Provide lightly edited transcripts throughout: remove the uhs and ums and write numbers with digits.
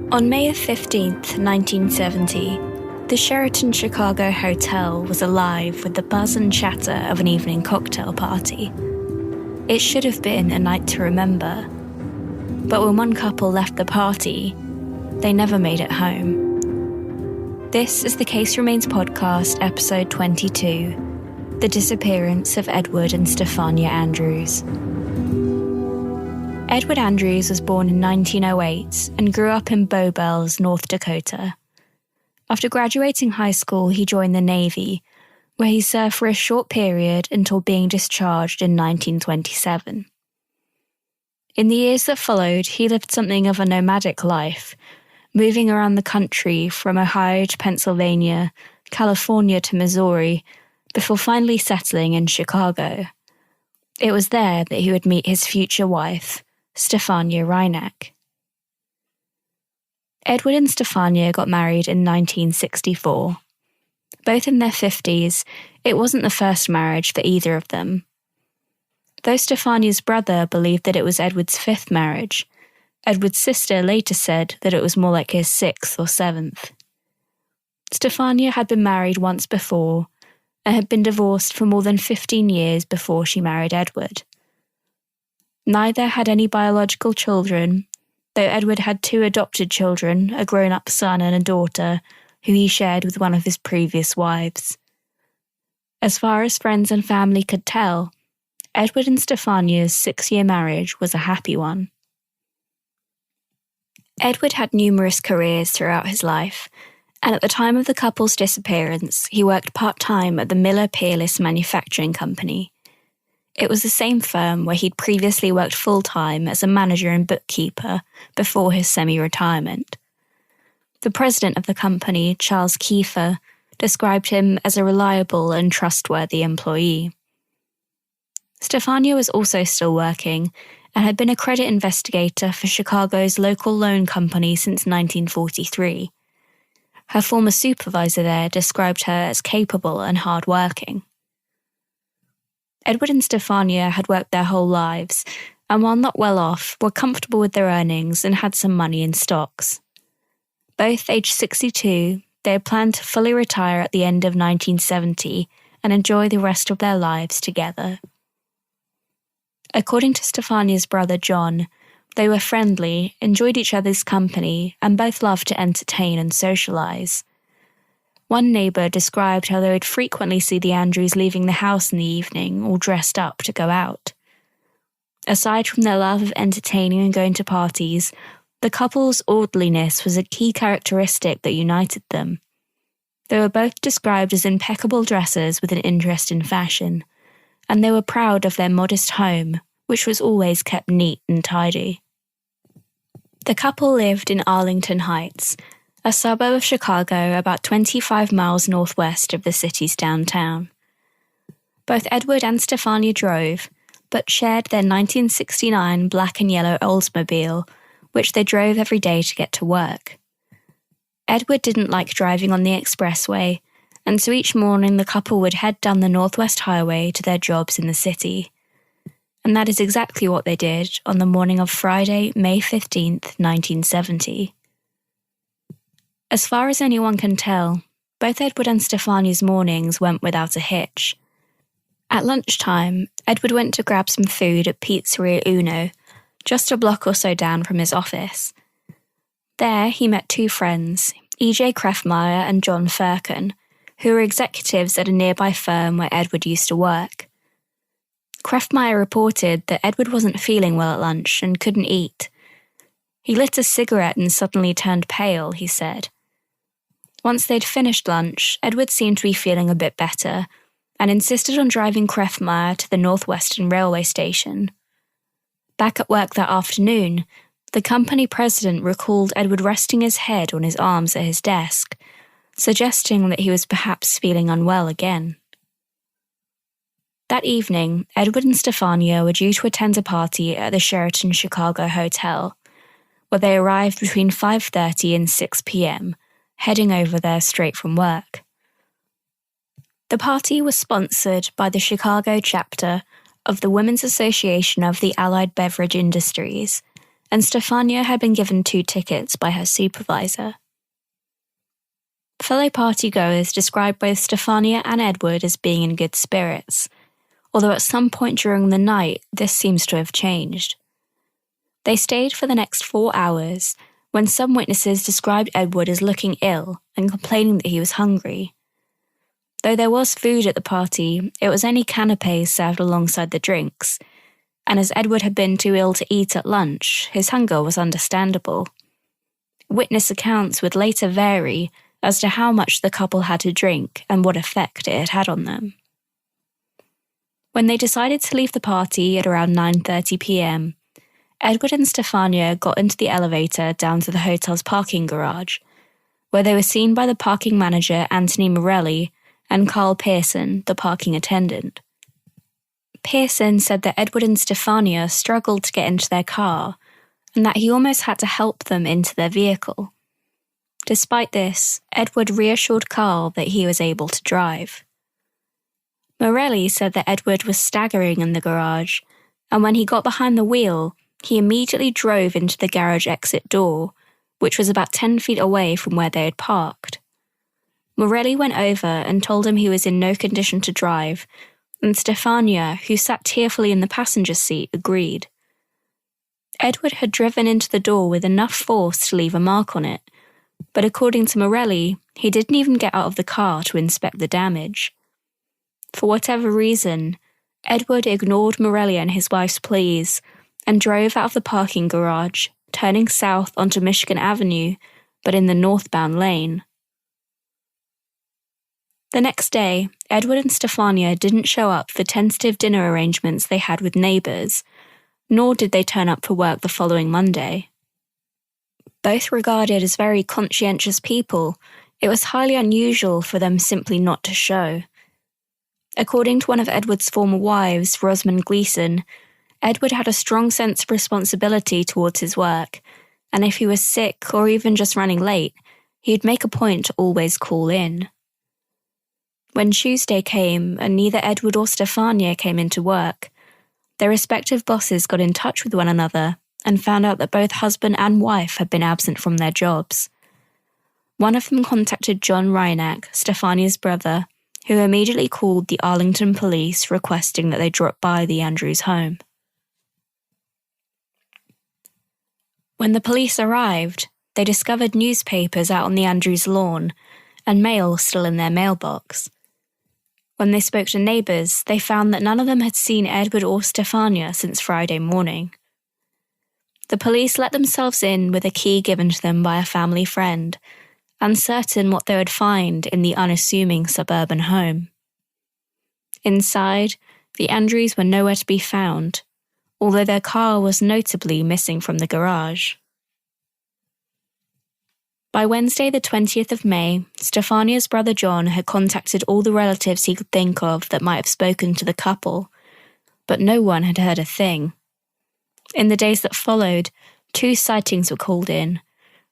On May 15th, 1970, the Sheraton-Chicago Hotel was alive with the buzz and chatter of an evening cocktail party. It should have been a night to remember. But when one couple left the party, they never made it home. This is the Case Remains podcast, episode 22, The Disappearance of Edward and Stephania Andrews. Edward Andrews was born in 1908 and grew up in Bow Bells, North Dakota. After graduating high school, he joined the Navy, where he served for a short period until being discharged in 1927. In the years that followed, he lived something of a nomadic life, moving around the country from Ohio to Pennsylvania, California to Missouri, before finally settling in Chicago. It was there that he would meet his future wife, Stephania Reinach. Edward and Stephania got married in 1964. Both in their 50s, it wasn't the first marriage for either of them. Though Stephania's brother believed that it was Edward's fifth marriage, Edward's sister later said that it was more like his sixth or seventh. Stephania had been married once before and had been divorced for more than 15 years before she married Edward. Neither had any biological children, though Edward had two adopted children, a grown-up son and a daughter, who he shared with one of his previous wives. As far as friends and family could tell, Edward and Stephania's 6-year marriage was a happy one. Edward had numerous careers throughout his life, and at the time of the couple's disappearance, he worked part-time at the Miller Peerless Manufacturing Company. It was the same firm where he'd previously worked full-time as a manager and bookkeeper before his semi-retirement. The president of the company, Charles Kiefer, described him as a reliable and trustworthy employee. Stephania was also still working and had been a credit investigator for Chicago's local loan company since 1943. Her former supervisor there described her as capable and hard-working. Edward and Stephania had worked their whole lives, and while not well off, were comfortable with their earnings and had some money in stocks. Both aged 62, they had planned to fully retire at the end of 1970 and enjoy the rest of their lives together. According to Stephania's brother John, they were friendly, enjoyed each other's company, and both loved to entertain and socialise. One neighbour described how they would frequently see the Andrews leaving the house in the evening, all dressed up to go out. Aside from their love of entertaining and going to parties, the couple's orderliness was a key characteristic that united them. They were both described as impeccable dressers with an interest in fashion, and they were proud of their modest home, which was always kept neat and tidy. The couple lived in Arlington Heights, a suburb of Chicago about 25 miles northwest of the city's downtown. Both Edward and Stephania drove, but shared their 1969 black and yellow Oldsmobile, which they drove every day to get to work. Edward didn't like driving on the expressway, and so each morning the couple would head down the Northwest Highway to their jobs in the city. And that is exactly what they did on the morning of Friday, May 15th, 1970. As far as anyone can tell, both Edward and Stephania's mornings went without a hitch. At lunchtime, Edward went to grab some food at Pizzeria Uno, just a block or so down from his office. There, he met two friends, E.J. Krefmeyer and John Firkin, who were executives at a nearby firm where Edward used to work. Krefmeyer reported that Edward wasn't feeling well at lunch and couldn't eat. He lit a cigarette and suddenly turned pale, he said. Once they'd finished lunch, Edward seemed to be feeling a bit better and insisted on driving Krefmeyer to the Northwestern Railway Station. Back at work that afternoon, the company president recalled Edward resting his head on his arms at his desk, suggesting that he was perhaps feeling unwell again. That evening, Edward and Stephania were due to attend a party at the Sheraton-Chicago Hotel, where they arrived between 5:30 and 6 p.m., heading over there straight from work. The party was sponsored by the Chicago chapter of the Women's Association of the Allied Beverage Industries and Stephania had been given 2 tickets by her supervisor. Fellow partygoers described both Stephania and Edward as being in good spirits, although at some point during the night this seems to have changed. They stayed for the next 4 hours, when some witnesses described Edward as looking ill and complaining that he was hungry. Though there was food at the party, it was only canapés served alongside the drinks, and as Edward had been too ill to eat at lunch, his hunger was understandable. Witness accounts would later vary as to how much the couple had to drink and what effect it had had on them. When they decided to leave the party at around 9:30 p.m, Edward and Stephania got into the elevator down to the hotel's parking garage, where they were seen by the parking manager Anthony Morelli and Carl Pearson, the parking attendant. Pearson said that Edward and Stephania struggled to get into their car and that he almost had to help them into their vehicle. Despite this, Edward reassured Carl that he was able to drive. Morelli said that Edward was staggering in the garage, and when he got behind the wheel, he immediately drove into the garage exit door, which was about 10 feet away from where they had parked. Morelli went over and told him he was in no condition to drive, and Stephania, who sat tearfully in the passenger seat, agreed. Edward had driven into the door with enough force to leave a mark on it, but according to Morelli, he didn't even get out of the car to inspect the damage. For whatever reason, Edward ignored Morelli and his wife's pleas and drove out of the parking garage, turning south onto Michigan Avenue, but in the northbound lane. The next day, Edward and Stephania didn't show up for tentative dinner arrangements they had with neighbours, nor did they turn up for work the following Monday. Both regarded as very conscientious people, it was highly unusual for them simply not to show. According to one of Edward's former wives, Rosamund Gleason, Edward had a strong sense of responsibility towards his work, and if he was sick or even just running late, he'd make a point to always call in. When Tuesday came and neither Edward or Stephania came into work, their respective bosses got in touch with one another and found out that both husband and wife had been absent from their jobs. One of them contacted John Reinach, Stephania's brother, who immediately called the Arlington police requesting that they drop by the Andrews home. When the police arrived, they discovered newspapers out on the Andrews lawn and mail still in their mailbox. When they spoke to neighbours, they found that none of them had seen Edward or Stephania since Friday morning. The police let themselves in with a key given to them by a family friend, uncertain what they would find in the unassuming suburban home. Inside, the Andrews were nowhere to be found, although their car was notably missing from the garage. By Wednesday the 20th of May, Stephania's brother John had contacted all the relatives he could think of that might have spoken to the couple, but no one had heard a thing. In the days that followed, 2 sightings were called in,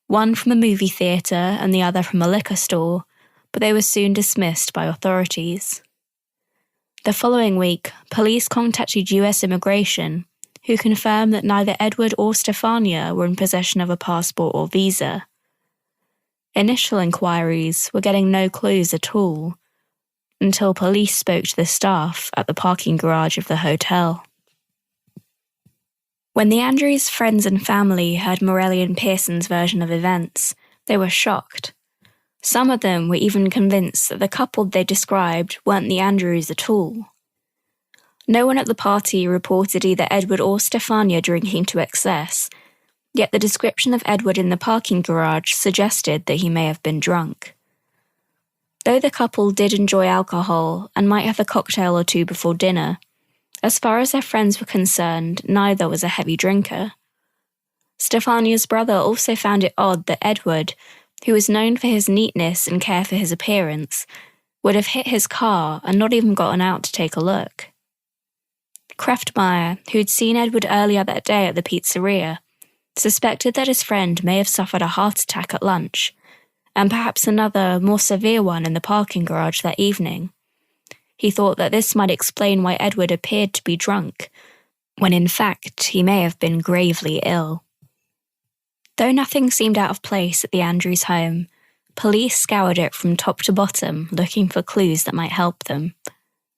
one from a movie theatre and the other from a liquor store, but they were soon dismissed by authorities. The following week, police contacted US Immigration, who confirmed that neither Edward or Stephania were in possession of a passport or visa. Initial inquiries were getting no clues at all, until police spoke to the staff at the parking garage of the hotel. When the Andrews' friends and family heard Morelli and Pearson's version of events, they were shocked. Some of them were even convinced that the couple they described weren't the Andrews at all. No one at the party reported either Edward or Stephania drinking to excess, yet the description of Edward in the parking garage suggested that he may have been drunk. Though the couple did enjoy alcohol and might have a cocktail or 2 before dinner, as far as their friends were concerned, neither was a heavy drinker. Stephania's brother also found it odd that Edward, who was known for his neatness and care for his appearance, would have hit his car and not even gotten out to take a look. Kreftmeyer, who'd seen Edward earlier that day at the pizzeria, suspected that his friend may have suffered a heart attack at lunch, and perhaps another, more severe one in the parking garage that evening. He thought that this might explain why Edward appeared to be drunk, when in fact he may have been gravely ill. Though nothing seemed out of place at the Andrews home, police scoured it from top to bottom looking for clues that might help them,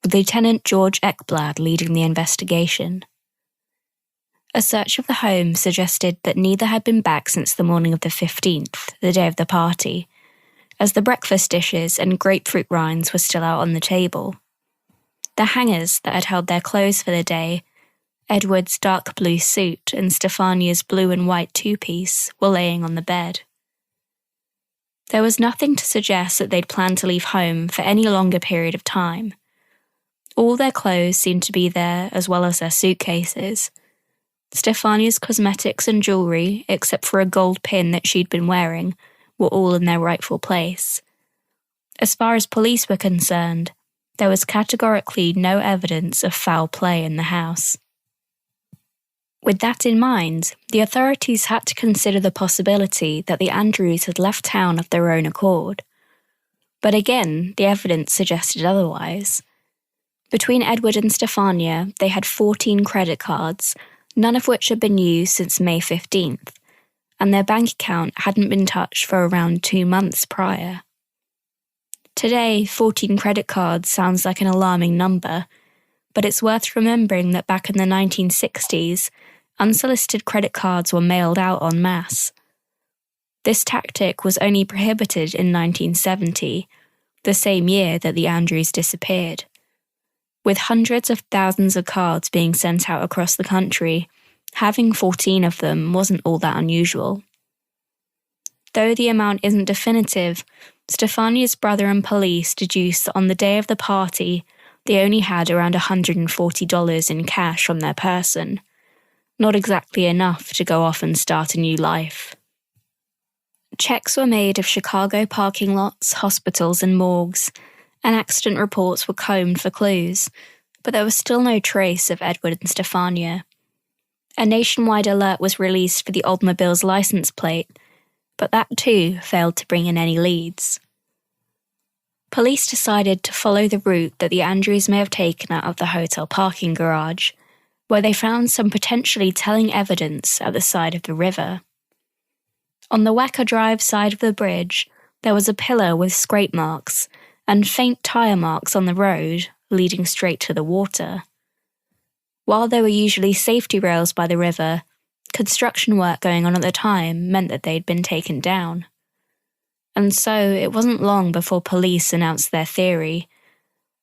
with Lieutenant George Ekblad leading the investigation. A search of the home suggested that neither had been back since the morning of the 15th, the day of the party, as the breakfast dishes and grapefruit rinds were still out on the table. The hangers that had held their clothes for the day, Edward's dark blue suit and Stephania's blue and white two-piece, were laying on the bed. There was nothing to suggest that they'd planned to leave home for any longer period of time. All their clothes seemed to be there, as well as their suitcases. Stephania's cosmetics and jewellery, except for a gold pin that she'd been wearing, were all in their rightful place. As far as police were concerned, there was categorically no evidence of foul play in the house. With that in mind, the authorities had to consider the possibility that the Andrews had left town of their own accord. But again, the evidence suggested otherwise. Between Edward and Stephania, they had 14 credit cards, none of which had been used since May 15th, and their bank account hadn't been touched for around 2 months prior. Today, 14 credit cards sounds like an alarming number, but it's worth remembering that back in the 1960s, unsolicited credit cards were mailed out en masse. This tactic was only prohibited in 1970, the same year that the Andrews disappeared. With hundreds of thousands of cards being sent out across the country, having 14 of them wasn't all that unusual. Though the amount isn't definitive, Stephania's brother and police deduced that on the day of the party, they only had around $140 in cash on their person. Not exactly enough to go off and start a new life. Checks were made of Chicago parking lots, hospitals and morgues, and accident reports were combed for clues, but there was still no trace of Edward and Stephania. A nationwide alert was released for the Oldsmobile's license plate, but that too failed to bring in any leads. Police decided to follow the route that the Andrews may have taken out of the hotel parking garage, where they found some potentially telling evidence at the side of the river. On the Wacker Drive side of the bridge, there was a pillar with scrape marks and faint tyre marks on the road leading straight to the water. While there were usually safety rails by the river, construction work going on at the time meant that they'd been taken down. And so it wasn't long before police announced their theory.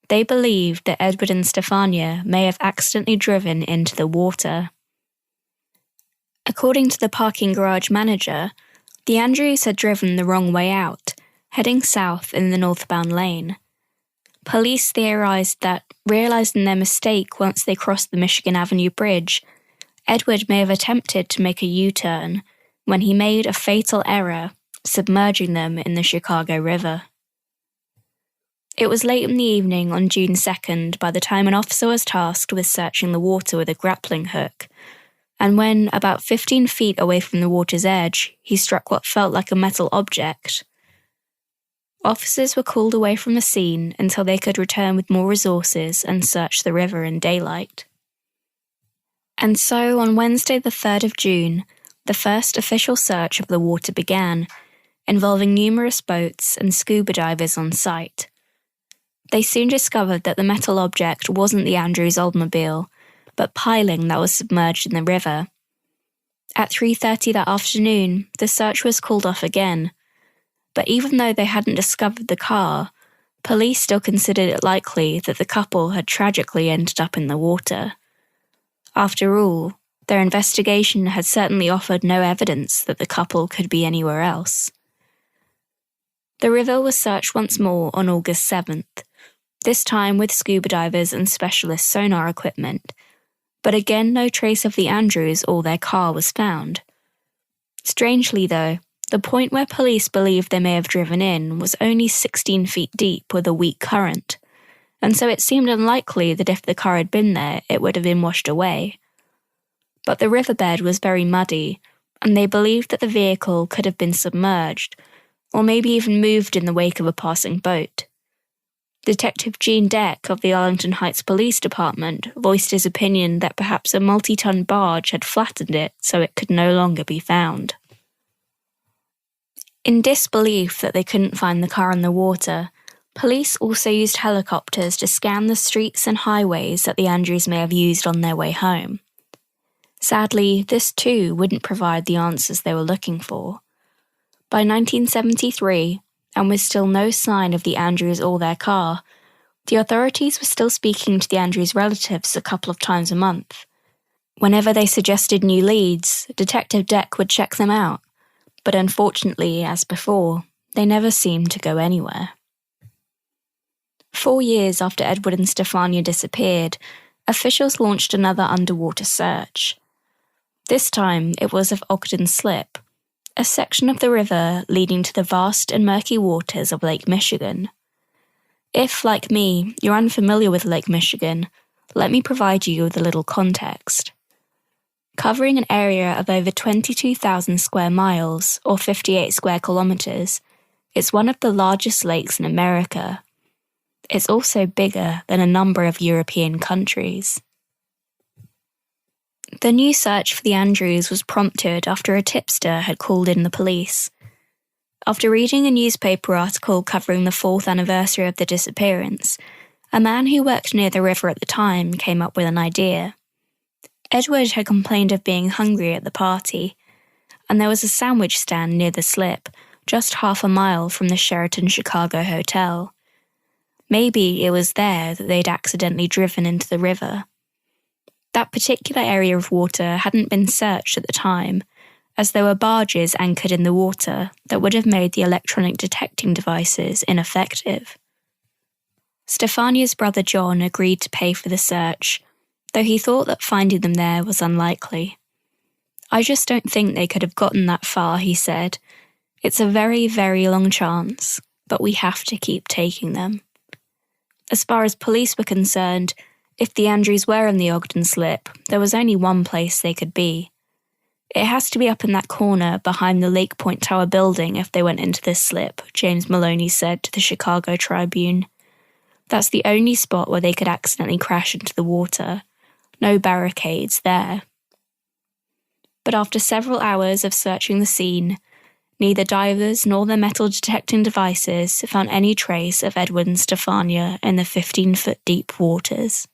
They believed that Edward and Stephania may have accidentally driven into the water. According to the parking garage manager, the Andrews had driven the wrong way out, heading south in the northbound lane. Police theorized that, realizing their mistake once they crossed the Michigan Avenue Bridge, Edward may have attempted to make a U-turn when he made a fatal error, submerging them in the Chicago River. It was late in the evening on June 2nd by the time an officer was tasked with searching the water with a grappling hook, and when, about 15 feet away from the water's edge, he struck what felt like a metal object. Officers were called away from the scene until they could return with more resources and search the river in daylight. And so, on Wednesday the 3rd of June, the first official search of the water began, involving numerous boats and scuba divers on site. They soon discovered that the metal object wasn't the Andrews Oldsmobile, but piling that was submerged in the river. At 3:30 that afternoon, the search was called off again, but even though they hadn't discovered the car, police still considered it likely that the couple had tragically ended up in the water. After all, their investigation had certainly offered no evidence that the couple could be anywhere else. The river was searched once more on August 7th, this time with scuba divers and specialist sonar equipment, but again no trace of the Andrews or their car was found. Strangely though, the point where police believed they may have driven in was only 16 feet deep with a weak current, and so it seemed unlikely that if the car had been there, it would have been washed away. But the riverbed was very muddy, and they believed that the vehicle could have been submerged, or maybe even moved in the wake of a passing boat. Detective Gene Deck of the Arlington Heights Police Department voiced his opinion that perhaps a multi-ton barge had flattened it so it could no longer be found. In disbelief that they couldn't find the car in the water, police also used helicopters to scan the streets and highways that the Andrews may have used on their way home. Sadly, this too wouldn't provide the answers they were looking for. By 1973, and with still no sign of the Andrews or their car, the authorities were still speaking to the Andrews' relatives a couple of times a month. Whenever they suggested new leads, Detective Deck would check them out, but unfortunately, as before, they never seemed to go anywhere. 4 years after Edward and Stephania disappeared, officials launched another underwater search. This time, it was of Ogden Slip, a section of the river leading to the vast and murky waters of Lake Michigan. If, like me, you're unfamiliar with Lake Michigan, let me provide you with a little context. Covering an area of over 22,000 square miles, or 58 square kilometers, it's one of the largest lakes in America. It's also bigger than a number of European countries. The new search for the Andrews was prompted after a tipster had called in the police. After reading a newspaper article covering the 4th anniversary of the disappearance, a man who worked near the river at the time came up with an idea. Edward had complained of being hungry at the party, and there was a sandwich stand near the slip, just half a mile from the Sheraton-Chicago Hotel. Maybe it was there that they'd accidentally driven into the river. That particular area of water hadn't been searched at the time, as there were barges anchored in the water that would have made the electronic detecting devices ineffective. Stephania's brother John agreed to pay for the search, though he thought that finding them there was unlikely. "I just don't think they could have gotten that far," he said. "It's a very, very long chance, but we have to keep taking them." As far as police were concerned, if the Andrews were in the Ogden Slip, there was only one place they could be. "It has to be up in that corner behind the Lake Point Tower building if they went into this slip," James Maloney said to the Chicago Tribune. "That's the only spot where they could accidentally crash into the water. No barricades there." But after several hours of searching the scene, neither divers nor their metal detecting devices found any trace of Edward and Stephania in the 15-foot deep waters.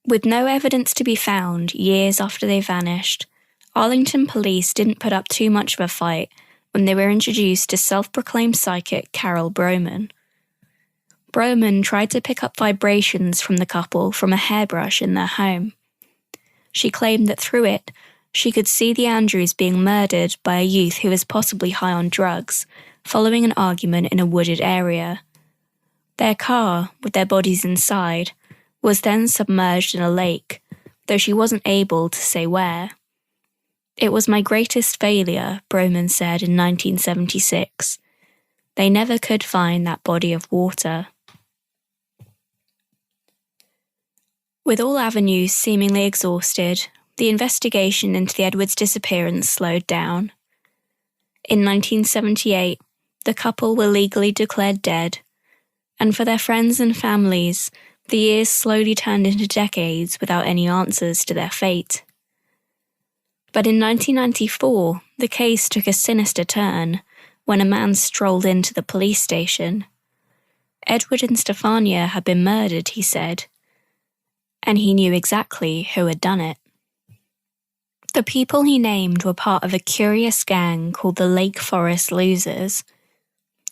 With no evidence to be found years after they vanished, Arlington police didn't put up too much of a fight when they were introduced to self-proclaimed psychic Carol Broman. Broman tried to pick up vibrations from the couple from a hairbrush in their home. She claimed that through it, she could see the Andrews being murdered by a youth who was possibly high on drugs, following an argument in a wooded area. Their car, with their bodies inside, was then submerged in a lake, though she wasn't able to say where. "It was my greatest failure," Broman said in 1976. They never could find that body of water. With all avenues seemingly exhausted, the investigation into the Edwards disappearance slowed down. In 1978, the couple were legally declared dead, and for their friends and families, the years slowly turned into decades without any answers to their fate. But in 1994, the case took a sinister turn when a man strolled into the police station. Edward and Stephania had been murdered, he said, and he knew exactly who had done it. The people he named were part of a curious gang called the Lake Forest Losers,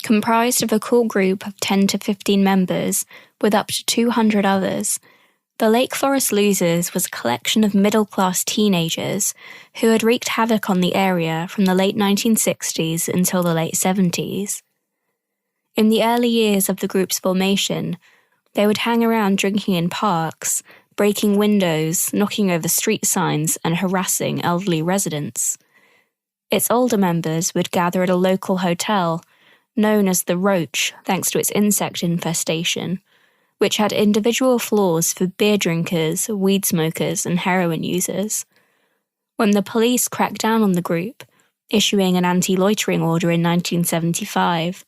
comprised of a cool group of 10 to 15 members with up to 200 others. The Lake Forest Losers was a collection of middle-class teenagers who had wreaked havoc on the area from the late 1960s until the late 70s. In the early years of the group's formation, they would hang around drinking in parks, breaking windows, knocking over street signs, and harassing elderly residents. Its older members would gather at a local hotel, known as the Roach thanks to its insect infestation, which had individual floors for beer drinkers, weed smokers, and heroin users. When the police cracked down on the group, issuing an anti-loitering order in 1975,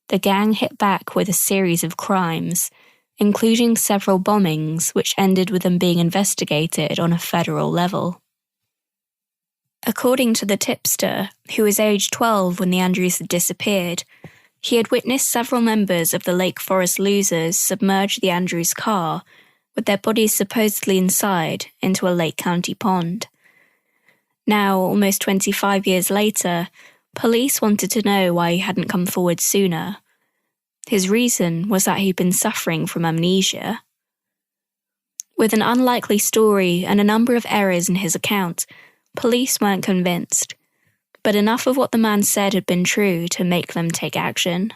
the gang hit back with a series of crimes, including several bombings which ended with them being investigated on a federal level. According to the tipster, who was aged 12 when the Andrews had disappeared, he had witnessed several members of the Lake Forest losers submerge the Andrews car, with their bodies supposedly inside, into a Lake County pond. Now, almost 25 years later, police wanted to know why he hadn't come forward sooner. His reason was that he'd been suffering from amnesia. With an unlikely story and a number of errors in his account, police weren't convinced, but enough of what the man said had been true to make them take action.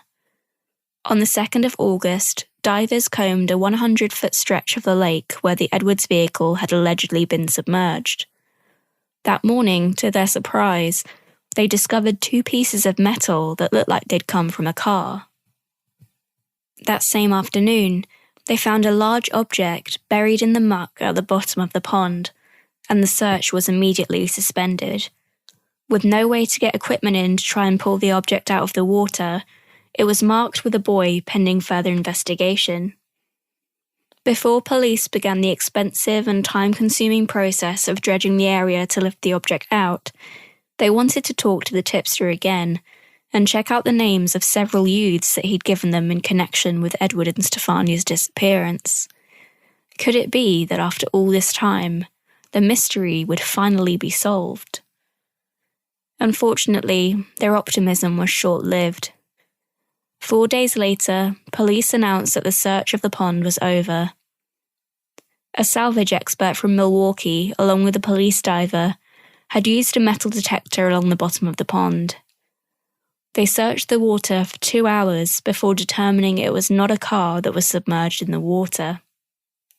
On the 2nd of August, divers combed a 100-foot stretch of the lake where the Edwards vehicle had allegedly been submerged. That morning, to their surprise, they discovered 2 pieces of metal that looked like they'd come from a car. That same afternoon, they found a large object buried in the muck at the bottom of the pond, and the search was immediately suspended. With no way to get equipment in to try and pull the object out of the water, it was marked with a buoy pending further investigation. Before police began the expensive and time-consuming process of dredging the area to lift the object out, they wanted to talk to the tipster again and check out the names of several youths that he'd given them in connection with Edward and Stephania's disappearance. Could it be that after all this time, the mystery would finally be solved? Unfortunately, their optimism was short-lived. 4 days later, police announced that the search of the pond was over. A salvage expert from Milwaukee, along with a police diver, had used a metal detector along the bottom of the pond. They searched the water for 2 hours before determining it was not a car that was submerged in the water.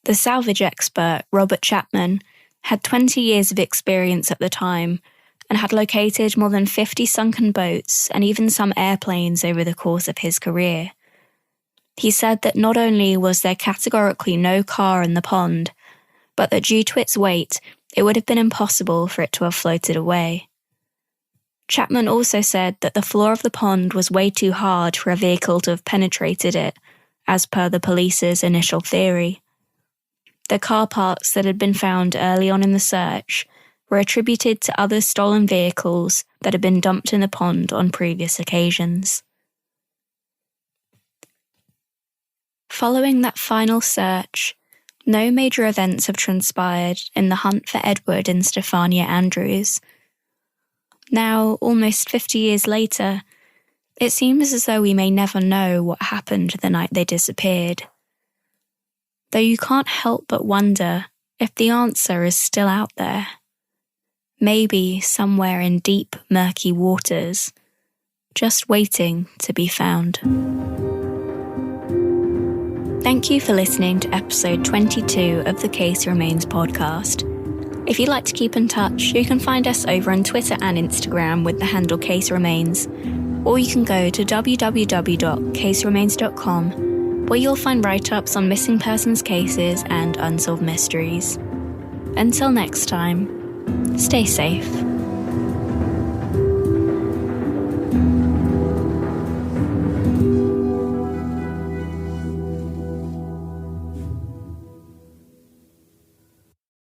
The salvage expert, Robert Chapman, had 20 years of experience at the time and had located more than 50 sunken boats and even some airplanes over the course of his career. He said that not only was there categorically no car in the pond, but that due to its weight, it would have been impossible for it to have floated away. Chapman also said that the floor of the pond was way too hard for a vehicle to have penetrated it, as per the police's initial theory. The car parts that had been found early on in the search were attributed to other stolen vehicles that had been dumped in the pond on previous occasions. Following that final search, no major events have transpired in the hunt for Edward and Stephania Andrews. Now, almost 50 years later, it seems as though we may never know what happened the night they disappeared. Though you can't help but wonder if the answer is still out there. Maybe somewhere in deep, murky waters, just waiting to be found. Thank you for listening to episode 22 of the Case Remains podcast. If you'd like to keep in touch, you can find us over on Twitter and Instagram with the handle Case Remains, or you can go to www.caseremains.com, where you'll find write-ups on missing persons cases and unsolved mysteries. Until next time, stay safe.